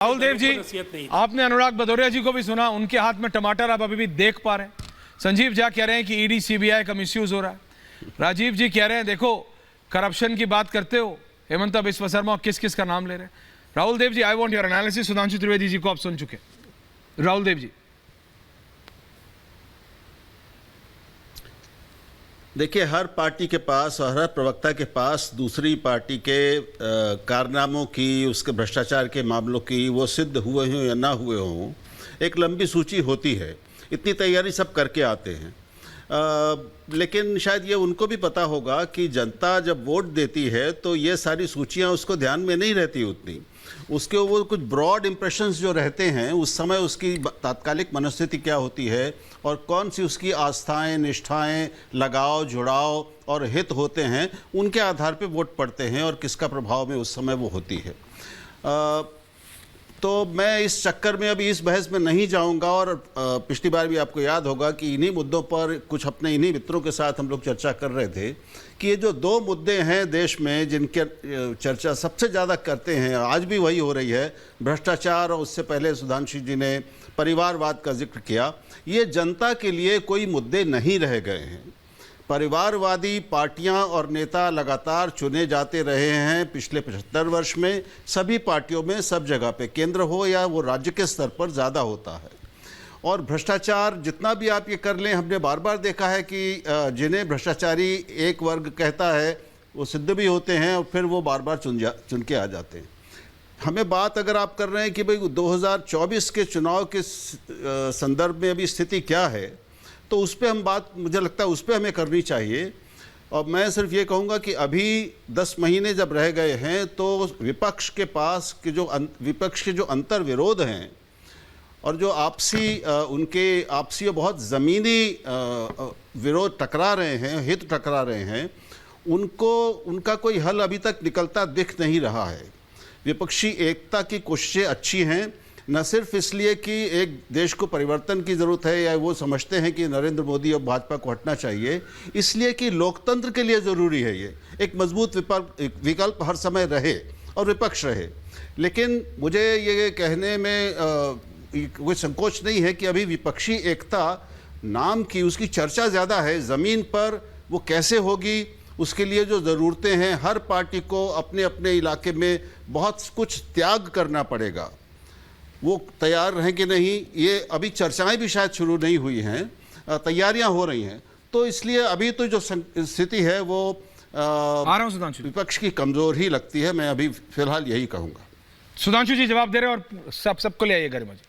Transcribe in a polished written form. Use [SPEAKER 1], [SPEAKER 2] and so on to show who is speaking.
[SPEAKER 1] राहुल देव जी, आपने अनुराग भदौरिया जी को भी सुना, उनके हाथ में टमाटर आप अभी भी देख पा रहे हैं। संजीव झा कह रहे हैं कि ईडी सीबीआई का मिसयूज हो रहा है। राजीव जी कह रहे हैं देखो करप्शन की बात करते हो, हेमंत बिस्वा शर्मा किस किस का नाम ले रहे हैं। Rahul Dev ji, I want your analysis. Sudhanshu Trivedi ji को आप सुन चुके। राहुल देव जी,
[SPEAKER 2] देखिए, हर पार्टी के पास और हर प्रवक्ता के पास दूसरी पार्टी के कारनामों की, उसके भ्रष्टाचार के मामलों की, वो सिद्ध हुए हों या ना हुए हों, एक लंबी सूची होती है। इतनी तैयारी सब करके आते हैं। लेकिन शायद ये उनको भी पता होगा कि जनता जब वोट देती है तो ये सारी सूचियां उसको ध्यान में नहीं रहती उतनी। उसके वो कुछ ब्रॉड इंप्रेशंस जो रहते हैं, उस समय उसकी तात्कालिक मनस्थिति क्या होती है और कौन सी उसकी आस्थाएं, निष्ठाएं, लगाव, जुड़ाव और हित होते हैं, उनके आधार पे वोट पड़ते हैं और किसका प्रभाव में उस समय वो होती है। तो मैं इस चक्कर में अभी इस बहस में नहीं जाऊंगा। और पिछली बार भी आपको याद होगा कि इन्हीं मुद्दों पर कुछ अपने इन्हीं मित्रों के साथ हम लोग चर्चा कर रहे थे कि ये जो दो मुद्दे हैं देश में जिनके चर्चा सबसे ज़्यादा करते हैं, आज भी वही हो रही है, भ्रष्टाचार, और उससे पहले सुधांशु जी ने परिवारवाद का जिक्र किया। ये जनता के लिए कोई मुद्दे नहीं रह गए हैं। परिवारवादी पार्टियां और नेता लगातार चुने जाते रहे हैं पिछले 75 वर्ष में। सभी पार्टियों में, सब जगह पे, केंद्र हो या वो राज्य के स्तर पर ज़्यादा होता है। और भ्रष्टाचार जितना भी आप ये कर लें, हमने बार बार देखा है कि जिन्हें भ्रष्टाचारी एक वर्ग कहता है वो सिद्ध भी होते हैं और फिर वो बार बार चुन के आ जाते हैं। हमें बात अगर आप कर रहे हैं कि भाई 2024 के चुनाव के संदर्भ में अभी स्थिति क्या है, तो उस पर हम बात, मुझे लगता है उस पर हमें करनी चाहिए। और मैं सिर्फ ये कहूँगा कि अभी 10 महीने जब रह गए हैं तो विपक्ष के पास के विपक्ष के जो अंतर विरोध हैं और जो उनके आपसी बहुत ज़मीनी विरोध टकरा रहे हैं, हित टकरा रहे हैं, उनका कोई हल अभी तक निकलता दिख नहीं रहा है। विपक्षी एकता की कोशिशें अच्छी हैं, न सिर्फ इसलिए कि एक देश को परिवर्तन की ज़रूरत है या वो समझते हैं कि नरेंद्र मोदी और भाजपा को हटना चाहिए, इसलिए कि लोकतंत्र के लिए ज़रूरी है ये एक मजबूत विकल्प हर समय रहे और विपक्ष रहे। लेकिन मुझे ये कहने में कोई संकोच नहीं है कि अभी विपक्षी एकता नाम की, उसकी चर्चा ज़्यादा है। ज़मीन पर वो कैसे होगी, उसके लिए जो ज़रूरतें हैं, हर पार्टी को अपने अपने इलाके में बहुत कुछ त्याग करना पड़ेगा। वो तैयार रहें कि नहीं, ये अभी चर्चाएं भी शायद शुरू नहीं हुई हैं, तैयारियां हो रही हैं। तो इसलिए अभी तो जो स्थिति है वो विपक्ष की कमज़ोर ही लगती है। मैं अभी फिलहाल यही कहूँगा।
[SPEAKER 1] सुधांशु जी जवाब दे रहे हैं और सबको ले आइए घर में।